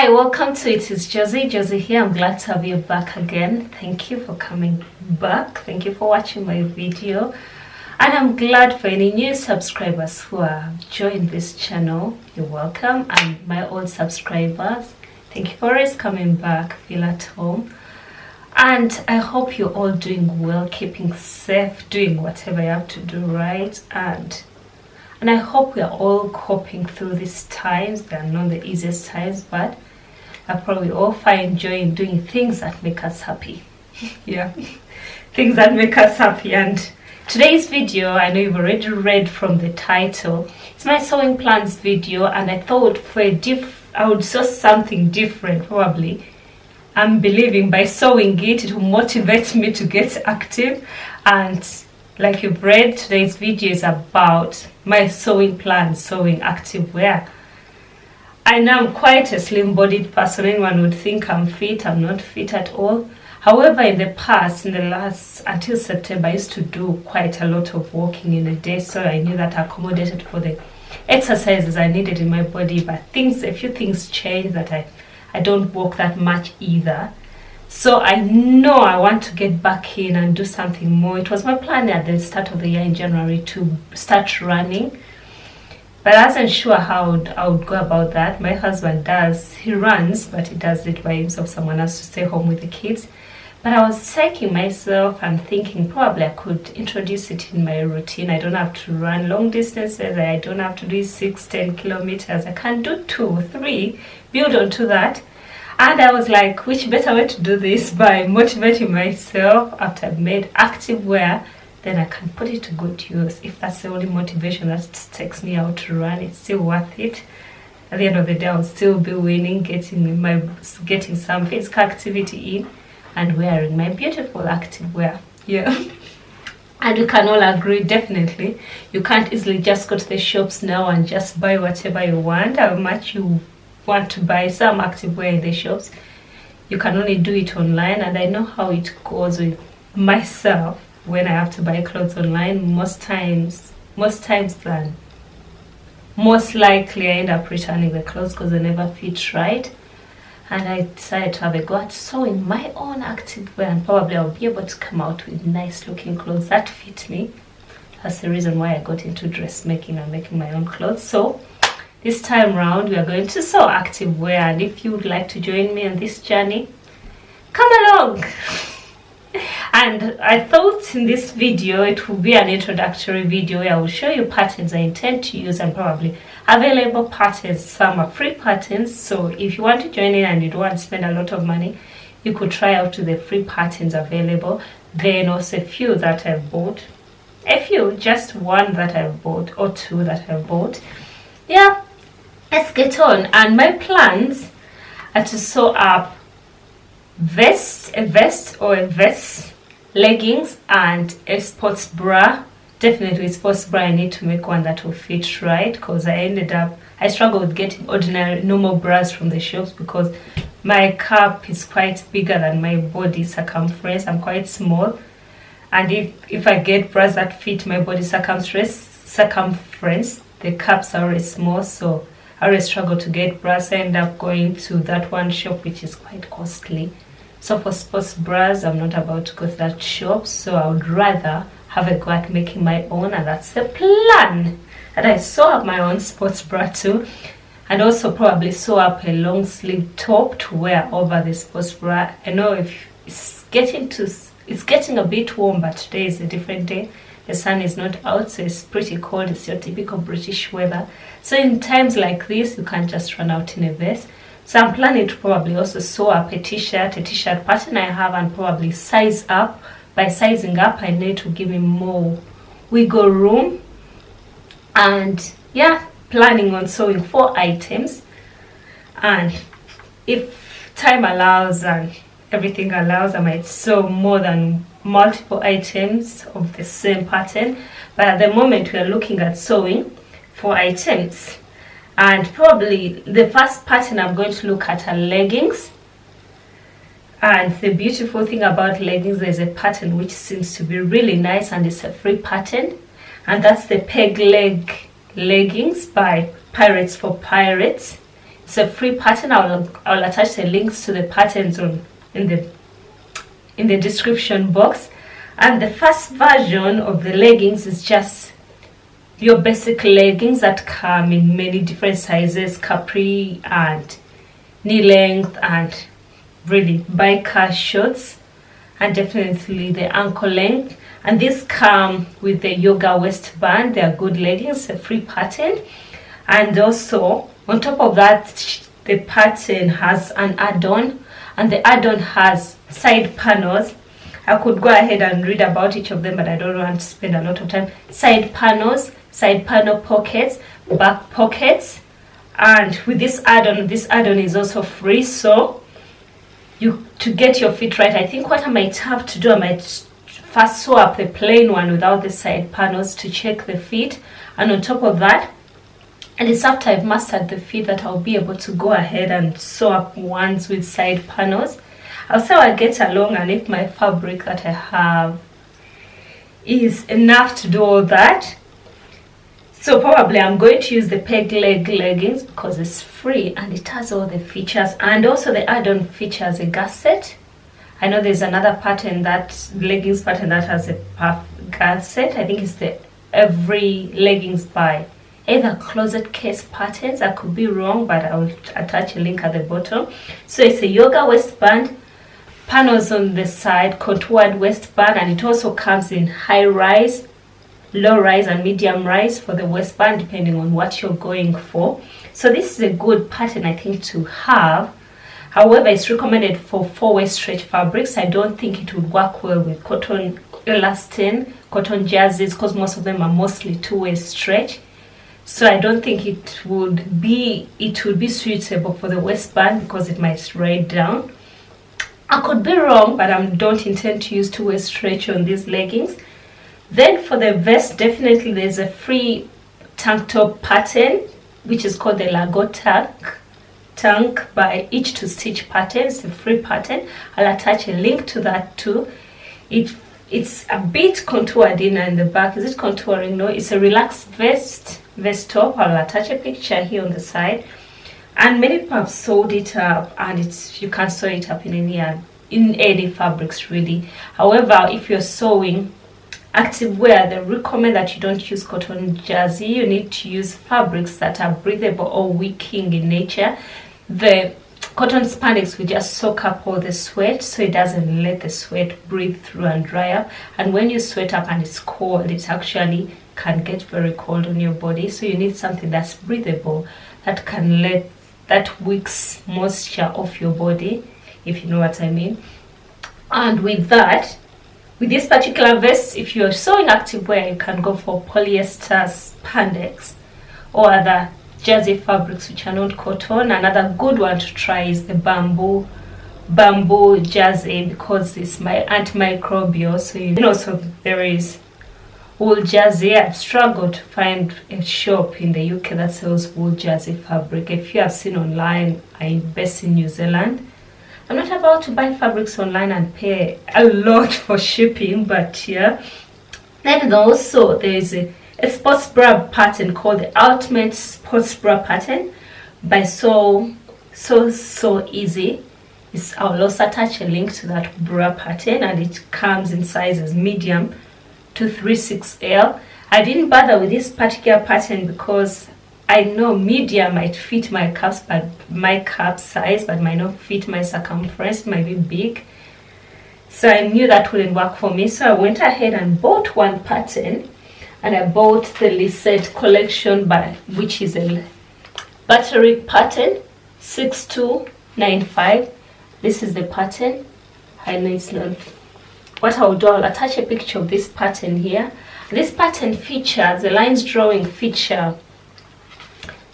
Hi, welcome to It Is Josie. Josie here. I'm glad to have you back again. Thank you for coming back. Thank you for watching my video. And I'm glad for any new subscribers who have joined this channel. You're welcome. And my old subscribers, thank you for always coming back. Feel at home. And I hope you're all doing well, keeping safe, doing whatever you have to do right. And I hope we are all coping through these times. They are not the easiest times, but I probably all find joy in doing things that make us happy. Yeah, things that make us happy. And today's video, I know you've already read from the title, it's my sewing plans video, and I thought I would sew something different probably. I'm believing by sewing it will motivate me to get active. And like you've read, today's video is about my sewing plans, sewing activewear. I know I'm quite a slim-bodied person. Anyone would think I'm fit. I'm not fit at all. However, in the past, until September, I used to do quite a lot of walking in a day, so I knew that I accommodated for the exercises I needed in my body. But a few things changed, that I don't walk that much either. So I know I want to get back in and do something more. It was my plan at the start of the year in January to start running, but I wasn't sure how I would go about that. My husband he runs, but he does it by himself. Someone has to stay home with the kids. But I was checking myself and thinking probably I could introduce it in my routine. I don't have to run long distances. I don't have to do 6-10 kilometers. I can do 2 3, build onto that. And I was like, which better way to do this by motivating myself after I've made activewear, then I can put it to good use. If that's the only motivation that takes me out to run, it's still worth it. At the end of the day, I'll still be winning, getting some physical activity in and wearing my beautiful activewear. Yeah. And we can all agree, definitely, you can't easily just go to the shops now and just buy whatever you want. How much you want to buy some activewear in the shops, you can only do it online. And I know how it goes with myself when I have to buy clothes online. Most likely I end up returning the clothes because they never fit right. And I decided to have a go at sewing my own activewear, and probably I'll be able to come out with nice looking clothes that fit me. That's the reason why I got into dressmaking and making my own clothes. So this time round, we are going to sew activewear, and if you would like to join me on this journey, come along. And I thought in this video it will be an introductory video where I will show you patterns I intend to use and probably available patterns. Some are free patterns, so if you want to join in and you don't want to spend a lot of money, you could try out the free patterns available. Then also a few that I've bought, just one that I've bought or 2 that I've bought. Yeah, let's get on. And my plans are to sew up a vest, leggings, and a sports bra. Definitely sports bra. I need to make one that will fit right, because I struggle with getting normal bras from the shops because my cup is quite bigger than my body circumference. I'm quite small, and if I get bras that fit my body circumference, the cups are always small, so I always struggle to get bras. I end up going to that one shop which is quite costly. So for sports bras, I'm not about to go to that shop, so I would rather have a go at making my own, and that's the plan. And I sew up my own sports bra too, and also probably sew up a long sleeve top to wear over the sports bra. I know if it's getting a bit warm, but today is a different day. The sun is not out, so it's pretty cold. It's your typical British weather. So in times like this, you can't just run out in a vest. So I'm planning to probably also sew up a t-shirt pattern I have, and probably size up. By sizing up, I need to give me more wiggle room. And yeah, planning on sewing 4 items. And if time allows and everything allows, I might sew more than multiple items of the same pattern. But at the moment, we are looking at sewing 4 items. And probably the first pattern I'm going to look at are leggings. And the beautiful thing about leggings, there's a pattern which seems to be really nice, and it's a free pattern, and that's the peg leg leggings by Pirates for Pirates. It's a free pattern. I'll attach the links to the patterns in the description box. And the first version of the leggings is just your basic leggings that come in many different sizes, capri and knee length and really biker shorts, and definitely the ankle length. And these come with the yoga waistband. They are good leggings, a free pattern. And also on top of that, the pattern has an add-on, and the add-on has side panels. I could go ahead and read about each of them, but I don't want to spend a lot of time. Side panels, side panel pockets, back pockets. And with this add-on is also free. So to get your fit right, I think what I might have to do, I might first sew up the plain one without the side panels to check the fit. And on top of that, and it's after I've mastered the fit that I'll be able to go ahead and sew up ones with side panels. I'll see how I get along, and if my fabric that I have is enough to do all that. So probably I'm going to use the peg leg leggings because it's free and it has all the features, and also the add-on features a gusset. I know there's another pattern, that leggings pattern, that has a gusset. I think it's the Every Leggings by either Closet Case Patterns. I could be wrong, but I will attach a link at the bottom. So it's a yoga waistband, panels on the side, contoured waistband, and it also comes in high rise, low rise and medium rise for the waistband, depending on what you're going for. So this is a good pattern, I think, to have. However, it's recommended for 4-way stretch fabrics. I don't think it would work well with cotton elastin, cotton jerseys, because most of them are mostly 2-way stretch. So I don't think it would be suitable for the waistband because it might ride down. I could be wrong, but I don't intend to use 2-way stretch on these leggings. Then for the vest, definitely there's a free tank top pattern, which is called the Lago tank by Itch to Stitch pattern. It's a free pattern. I'll attach a link to that too. It's a bit contoured in the back. Is it contouring? No, it's a relaxed vest top. I'll attach a picture here on the side. And many people have sewed it up, and you can sew it up in any fabrics really. However, if you're sewing activewear, they recommend that you don't use cotton jersey. You need to use fabrics that are breathable or wicking in nature. The cotton spandex will just soak up all the sweat, so it doesn't let the sweat breathe through and dry up. And when you sweat up and it's cold, it actually can get very cold on your body. So you need something that's breathable, that wicks moisture off your body, if you know what I mean. And with this particular vest, if you're sewing activewear, you can go for polyester spandex or other jersey fabrics which are not cotton. Another good one to try is the bamboo jersey, because it's antimicrobial. So there is wool jersey. I've struggled to find a shop in the UK that sells wool jersey fabric. If you have seen online, I'm based in New Zealand. I'm not about to buy fabrics online and pay a lot for shipping, but yeah. Then also there is a sports bra pattern called the Ultimate Sports Bra Pattern by So Easy. I'll also attach a link to that bra pattern, and it comes in sizes medium to 3XL. I didn't bother with this particular pattern because I know medium might fit my cups, but my cup size, but might not fit my circumference. It might be big, so I knew that wouldn't work for me. So I went ahead and bought one pattern, and I bought the Lisette collection, which is a battery pattern 6295. This is the pattern. I know it's not. What I'll do, I'll attach a picture of this pattern here. This pattern features the lines drawing feature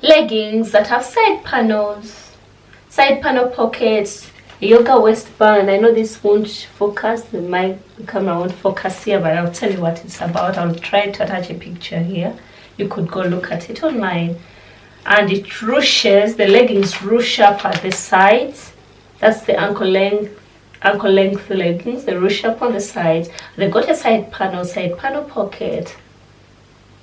leggings that have side panel pockets, a yoga waistband. I know this won't focus, the camera won't focus here, but I'll tell you what it's about. I'll try to attach a picture here. You could go look at it online. And it ruches, the leggings ruche up at the sides. That's the ankle length leggings. They ruche up on the sides. They've got a side panel pocket.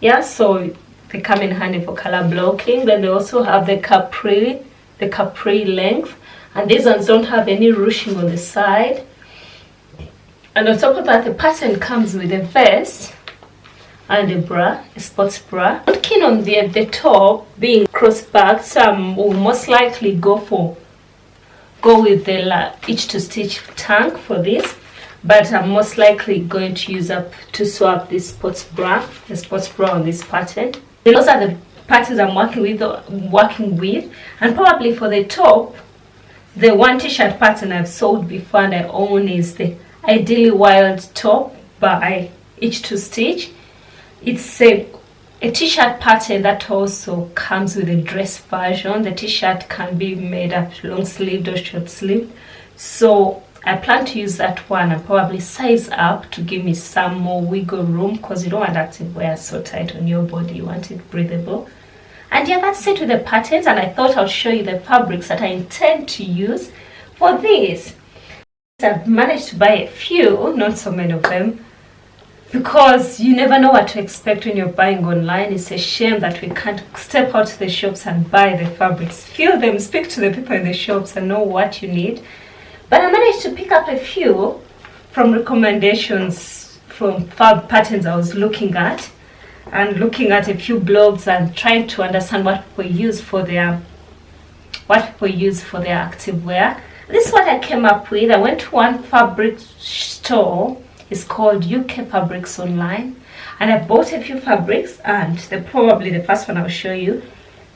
Yeah, so they come in handy for color blocking. Then they also have the capri the capri length, and these ones don't have any ruching on the side. And on top of that, the pattern comes with a vest and a bra, a sports bra. I'm not keen on the top being cross-back, so I will most likely go with the itch to stitch tank for this, but I'm most likely going to use up to sew up this sports bra, the sports bra on this pattern. Those are the patterns I'm working with, and probably for the top, the one t-shirt pattern I've sewed before and I own is the Ideally Wild top by Itch to Stitch. It's a t-shirt pattern that also comes with a dress version. The t-shirt can be made up long sleeved or short sleeved, so I plan to use that one and probably size up to give me some more wiggle room, because you don't want activewear so tight on your body, you want it breathable. And yeah, that's it with the patterns, and I thought I'll show you the fabrics that I intend to use for this. I've managed to buy a few, not so many of them, because you never know what to expect when you're buying online. It's a shame that we can't step out to the shops and buy the fabrics, feel them, speak to the people in the shops and know what you need. But I managed to pick up a few from recommendations from fab patterns I was looking at, and looking at a few blogs and trying to understand what people use for their activewear. This is what I came up with. I went to one fabric store. It's called UK Fabrics Online, and I bought a few fabrics, and probably the first one I'll show you.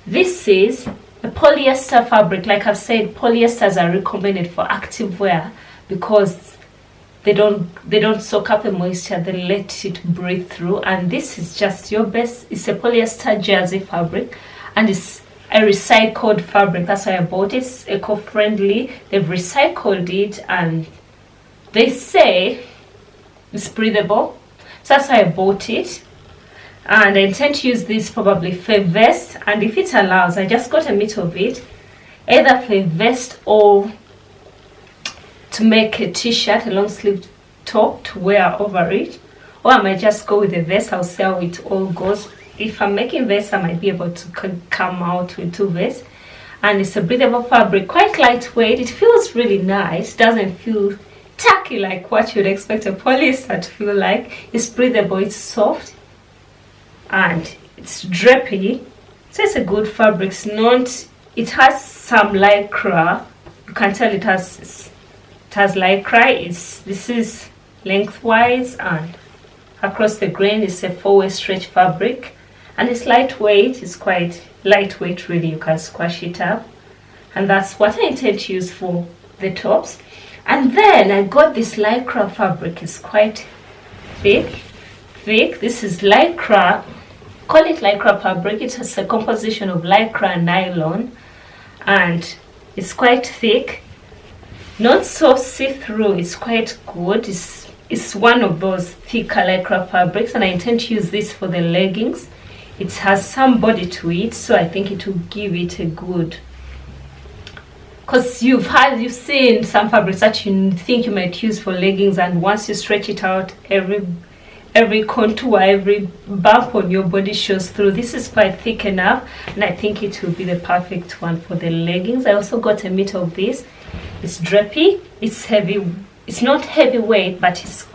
This is a polyester fabric. Like I've said, polyesters are recommended for activewear because they don't soak up the moisture, they let it breathe through. And this is just your best. It's a polyester jersey fabric, and it's a recycled fabric. That's why I bought it. It's eco-friendly. They've recycled it, and they say it's breathable, so that's why I bought it. And I intend to use this probably for a vest, and if it allows, I just got a meter of it, either for a vest or to make a t-shirt, a long sleeve top to wear over it, or I might just go with a vest. I'll see how it all goes. If I'm making vests, I might be able to come out with two vests. And it's a breathable fabric, quite lightweight. It feels really nice, doesn't feel tacky like what you'd expect a polyester to feel like. It's breathable, it's soft, and it's drapey, so it's a good fabric. It has some lycra. You can tell it has lycra. This is lengthwise, and across the grain is a 4-way stretch fabric, and it's lightweight. It's quite lightweight, really. You can squash it up, and that's what I intend to use for the tops. And then I got this lycra fabric. It's quite thick. This is lycra. Call it lycra fabric. It has a composition of lycra and nylon, and it's quite thick, not so see-through. It's quite good. It's one of those thicker lycra fabrics, and I intend to use this for the leggings. It has some body to it, so I think it will give it a good, because you've seen some fabrics that you think you might use for leggings, and once you stretch it out, every contour, every bump on your body shows through. This is quite thick enough, and I think it will be the perfect one for the leggings. I also got a meter of this. It's drapey, it's heavy. It's not heavyweight, but it's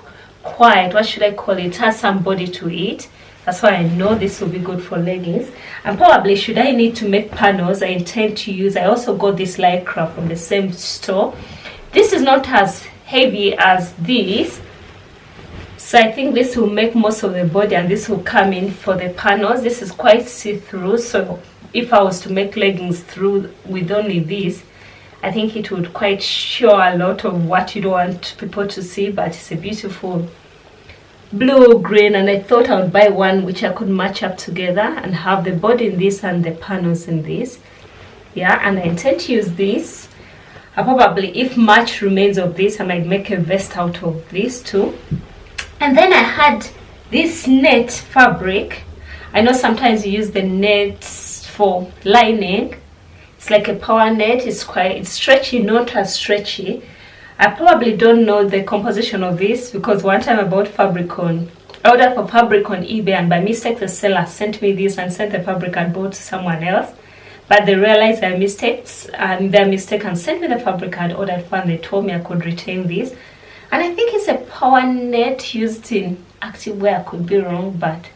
quite, what should I call it? It has some body to it. That's why I know this will be good for leggings. And probably, should I need to make panels, I intend to use, I also got this lycra from the same store. This is not as heavy as this, so I think this will make most of the body, and this will come in for the panels. This is quite see-through, so if I was to make leggings through with only this, I think it would quite show a lot of what you don't want people to see. But it's a beautiful blue green, and I thought I would buy one which I could match up together and have the body in this and the panels in this. Yeah, and I intend to use this. I probably, if much remains of this, I might make a vest out of this too. And then I had this net fabric. I know sometimes you use the nets for lining. It's like a power net. It's stretchy, not as stretchy. I probably don't know the composition of this, because one time I ordered for fabric on eBay, and by mistake the seller sent me this and sent the fabric and bought to someone else. but they realized their mistakes and sent me the fabric I'd ordered for, and they told me I could retain this. And I think it's a power net used in activewear. I could be wrong, but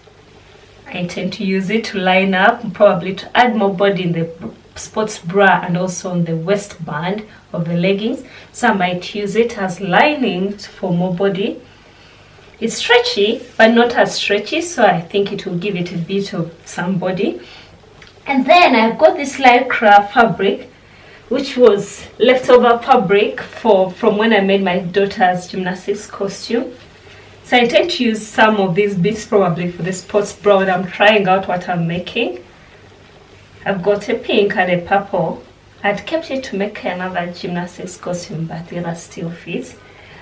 I intend to use it to line up, probably to add more body in the sports bra and also on the waistband of the leggings. So I might use it as lining for more body. It's stretchy, but not as stretchy, so I think it will give it a bit of some body. And then I've got this lycra fabric, which was leftover fabric from when I made my daughter's gymnastics costume. So I intend to use some of these bits probably for the sports bra when I'm trying out what I'm making. I've got a pink and a purple. I'd kept it to make another gymnastics costume, but the other still fits.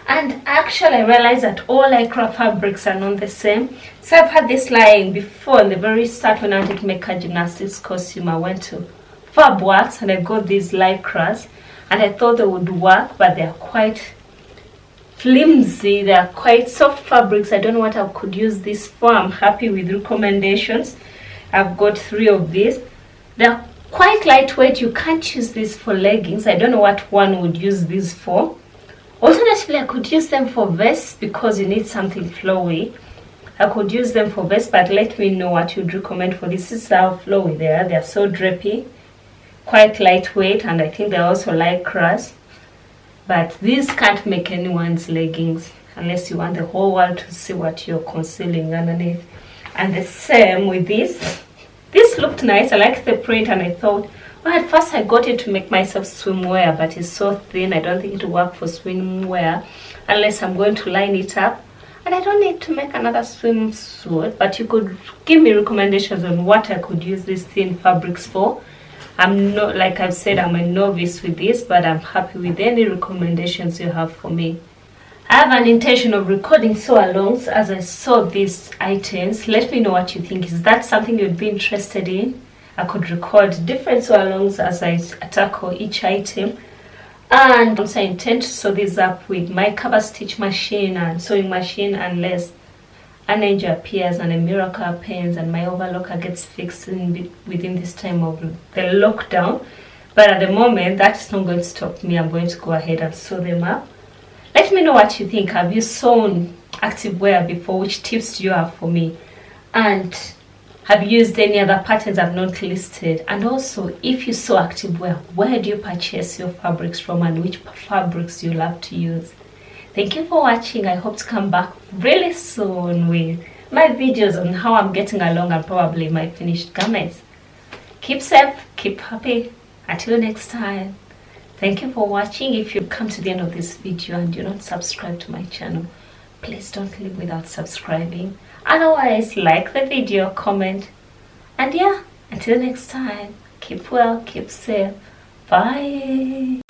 And actually I realized that all lycra fabrics are not the same. So I've had this lying before. In the very start when I wanted to make a gymnastics costume, I went to Fabworks and I got these lycras, and I thought they would work, but they're quite flimsy. They're quite soft fabrics. I don't know what I could use this for. I'm happy with recommendations. I've got 3 of these. They're quite lightweight. You can't use this for leggings. I don't know what one would use this for. Alternatively, I could use them for vests because you need something flowy. I could use them for vests, but let me know what you'd recommend for this. This is how flowy they are. They're so drapey, quite lightweight, and I think they're also lycras. But these can't make anyone's leggings unless you want the whole world to see what you're concealing underneath. And the same with this. This looked nice. I liked the print, and I thought, well, at first I got it to make myself swimwear, but it's so thin. I don't think it will work for swimwear unless I'm going to line it up. And I don't need to make another swimsuit, but you could give me recommendations on what I could use these thin fabrics for. I'm not, like I've said, I'm a novice with this, but I'm happy with any recommendations you have for me. I have an intention of recording sew-alongs as I sew these items. Let me know what you think. Is that something you'd be interested in? I could record different sew-alongs as I tackle each item. And also I intend to sew these up with my cover stitch machine and sewing machine unless an angel appears and a miracle pens and my overlocker gets fixed within this time of the lockdown. But at the moment, that's not going to stop me. I'm going to go ahead and sew them up. Let me know what you think. Have you sewn activewear before? Which tips do you have for me? And have you used any other patterns I've not listed? And also, if you sew activewear, where do you purchase your fabrics from and which fabrics do you love to use? Thank you for watching. I hope to come back really soon with my videos on how I'm getting along and probably my finished garments. Keep safe, keep happy. Until next time. Thank you for watching. If you've come to the end of this video and you're not subscribed to my channel, please don't leave without subscribing. Otherwise, like the video, comment, and yeah, until next time, keep well, keep safe. Bye.